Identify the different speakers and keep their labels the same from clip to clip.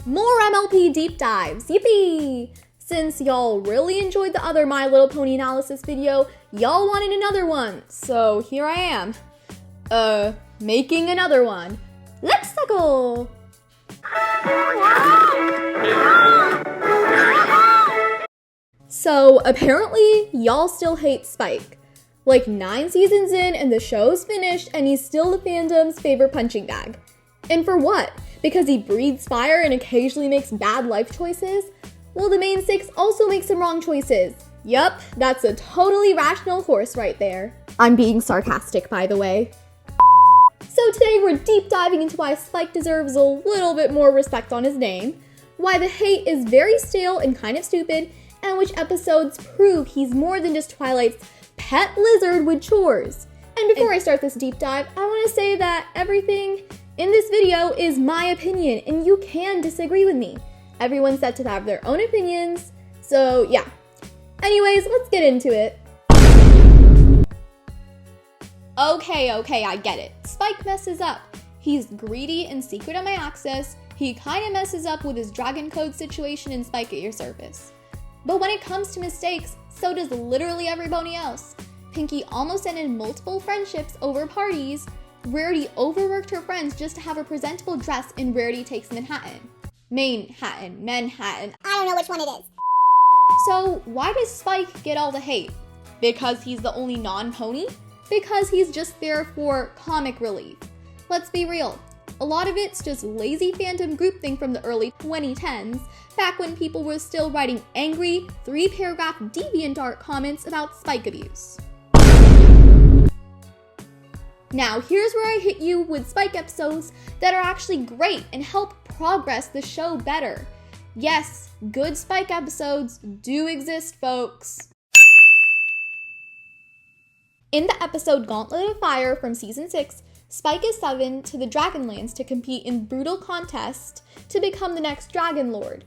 Speaker 1: More MLP deep dives, yippee! Since y'all really enjoyed the other My Little Pony analysis video, y'all wanted another one, so here I am. Making another one. Let's go! So apparently, y'all still hate Spike. Like 9 seasons in and the show's finished and he's still the fandom's favorite punching bag. And for what? Because he breathes fire and occasionally makes bad life choices? Well, the main 6 also make some wrong choices. Yup, that's a totally rational horse right there. I'm being sarcastic, by the way. So today we're deep diving into why Spike deserves a little bit more respect on his name, why the hate is very stale and kind of stupid, and which episodes prove he's more than just Twilight's pet lizard with chores. And before I start this deep dive, I want to say that everything in this video is my opinion, and you can disagree with me. Everyone's set to have their own opinions, so yeah. Anyways, let's get into it. Okay, I get it. Spike messes up. He's greedy and secret on my access. He kinda messes up with his dragon code situation in Spike at Your Service. But when it comes to mistakes, so does literally everybody else. Pinkie almost ended multiple friendships over parties. Rarity overworked her friends just to have a presentable dress in Rarity Takes Manhattan. Manhattan.
Speaker 2: I don't know which one it is.
Speaker 1: So why does Spike get all the hate? Because he's the only non-pony? Because he's just there for comic relief. Let's be real. A lot of it's just lazy fandom groupthink from the early 2010s, back when people were still writing angry, 3-paragraph DeviantArt comments about Spike abuse. Now, here's where I hit you with Spike episodes that are actually great and help progress the show better. Yes, good Spike episodes do exist, folks. In the episode Gauntlet of Fire from Season 6, Spike is summoned to the Dragonlands to compete in brutal contest to become the next Dragon Lord.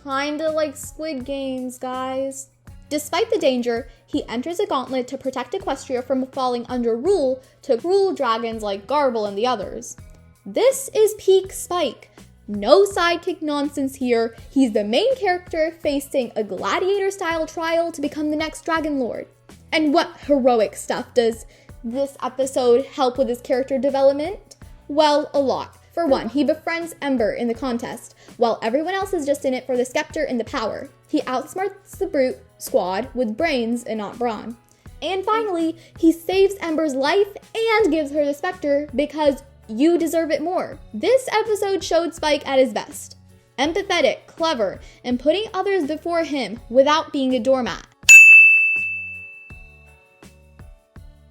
Speaker 1: Kinda like Squid Games, guys. Despite the danger, he enters a gauntlet to protect Equestria from falling under rule to cruel dragons like Garble and the others. This is peak Spike. No sidekick nonsense here. He's the main character facing a gladiator-style trial to become the next Dragon Lord. And what heroic stuff does this episode help with his character development? Well, a lot. For one, he befriends Ember in the contest, while everyone else is just in it for the scepter and the power. He outsmarts the brute squad with brains and not brawn. And finally, he saves Ember's life and gives her the scepter because you deserve it more. This episode showed Spike at his best. Empathetic, clever, and putting others before him without being a doormat.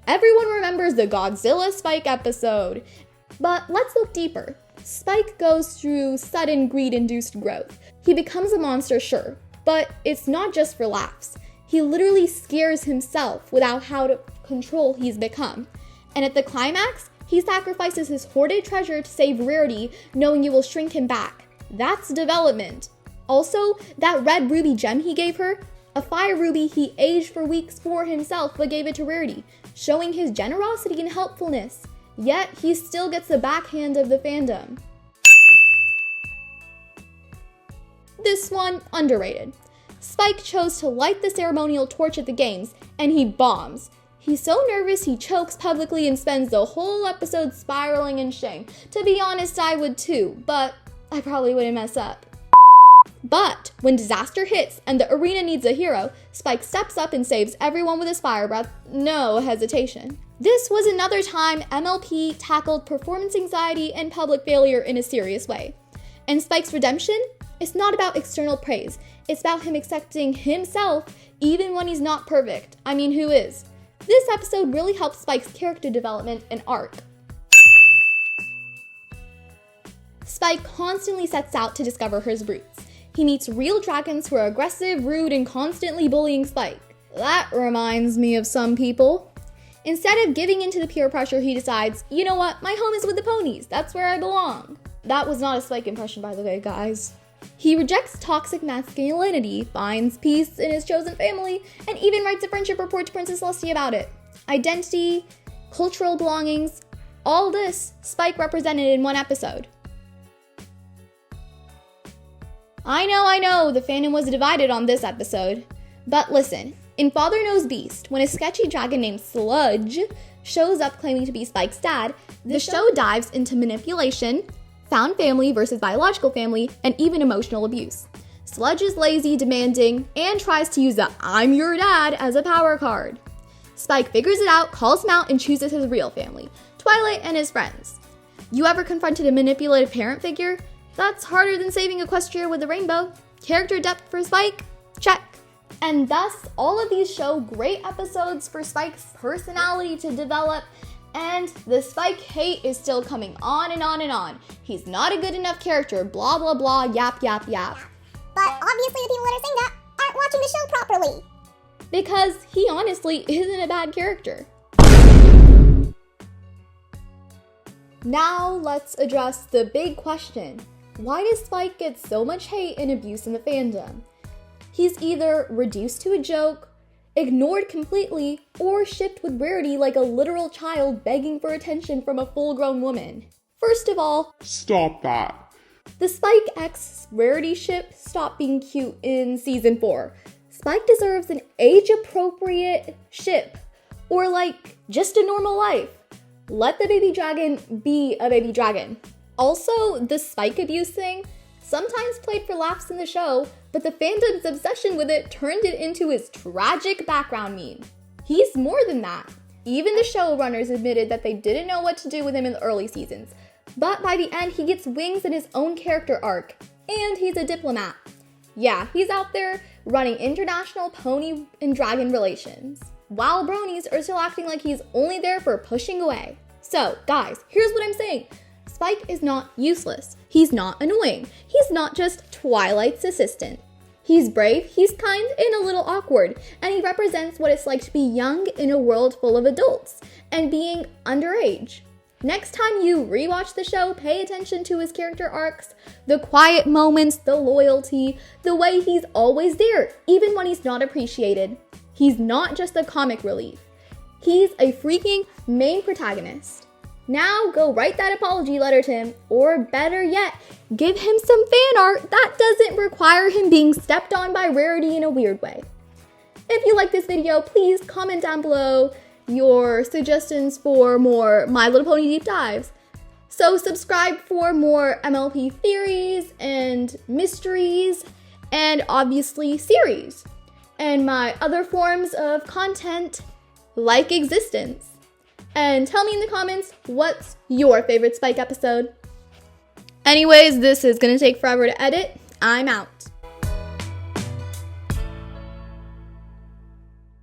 Speaker 1: Everyone remembers the Godzilla Spike episode. But let's look deeper. Spike goes through sudden greed-induced growth. He becomes a monster, sure, but it's not just for laughs. He literally scares himself without how to control he's become. And at the climax, he sacrifices his hoarded treasure to save Rarity, knowing you will shrink him back. That's development. Also, that red ruby gem he gave her, a fire ruby he aged for weeks for himself but gave it to Rarity, showing his generosity and helpfulness. Yet, he still gets the backhand of the fandom. This one, underrated. Spike chose to light the ceremonial torch at the games, and he bombs. He's so nervous he chokes publicly and spends the whole episode spiraling in shame. To be honest, I would too, but I probably wouldn't mess up. But when disaster hits and the arena needs a hero, Spike steps up and saves everyone with his fire breath, no hesitation. This was another time MLP tackled performance anxiety and public failure in a serious way. And Spike's redemption? It's not about external praise. It's about him accepting himself even when he's not perfect. I mean, who is? This episode really helps Spike's character development and arc. Spike constantly sets out to discover his roots. He meets real dragons who are aggressive, rude, and constantly bullying Spike. That reminds me of some people. Instead of giving into the peer pressure, he decides, you know what, my home is with the ponies. That's where I belong. That was not a Spike impression, by the way, guys. He rejects toxic masculinity, finds peace in his chosen family, and even writes a friendship report to Princess Celestia about it. Identity, cultural belongings, all this Spike represented in one episode. I know, the fandom was divided on this episode. But listen, in Father Knows Beast, when a sketchy dragon named Sludge shows up claiming to be Spike's dad, the show dives into manipulation, found family versus biological family, and even emotional abuse. Sludge is lazy, demanding, and tries to use the "I'm your dad" as a power card. Spike figures it out, calls him out, and chooses his real family, Twilight and his friends. You ever confronted a manipulative parent figure? That's harder than saving Equestria with a rainbow. Character depth for Spike? Check. And thus, all of these show great episodes for Spike's personality to develop, and the Spike hate is still coming on and on and on. He's not a good enough character, blah blah blah, yap yap yap.
Speaker 2: But obviously the people that are saying that aren't watching the show properly.
Speaker 1: Because he honestly isn't a bad character. Now let's address the big question. Why does Spike get so much hate and abuse in the fandom? He's either reduced to a joke, ignored completely, or shipped with Rarity like a literal child begging for attention from a full-grown woman. First of all,
Speaker 3: stop that.
Speaker 1: The Spike X Rarity ship stopped being cute in season 4. Spike deserves an age-appropriate ship, or like, just a normal life. Let the baby dragon be a baby dragon. Also, the Spike abuse thing, sometimes played for laughs in the show, but the fandom's obsession with it turned it into his tragic background meme. He's more than that. Even the showrunners admitted that they didn't know what to do with him in the early seasons. But by the end, he gets wings in his own character arc, and he's a diplomat. Yeah, he's out there running international pony and dragon relations, while bronies are still acting like he's only there for pushing away. So, guys, here's what I'm saying. Spike is not useless. He's not annoying. He's not just Twilight's assistant. He's brave, he's kind, and a little awkward, and he represents what it's like to be young in a world full of adults, and being underage. Next time you rewatch the show, pay attention to his character arcs, the quiet moments, the loyalty, the way he's always there, even when he's not appreciated. He's not just a comic relief. He's a freaking main protagonist. Now go write that apology letter to him, or better yet, give him some fan art that doesn't require him being stepped on by Rarity in a weird way. If you like this video, please comment down below your suggestions for more My Little Pony deep dives. So subscribe for more MLP theories and mysteries, and obviously series, and my other forms of content like Existence. And tell me in the comments, what's your favorite Spike episode? Anyways, this is gonna take forever to edit. I'm out.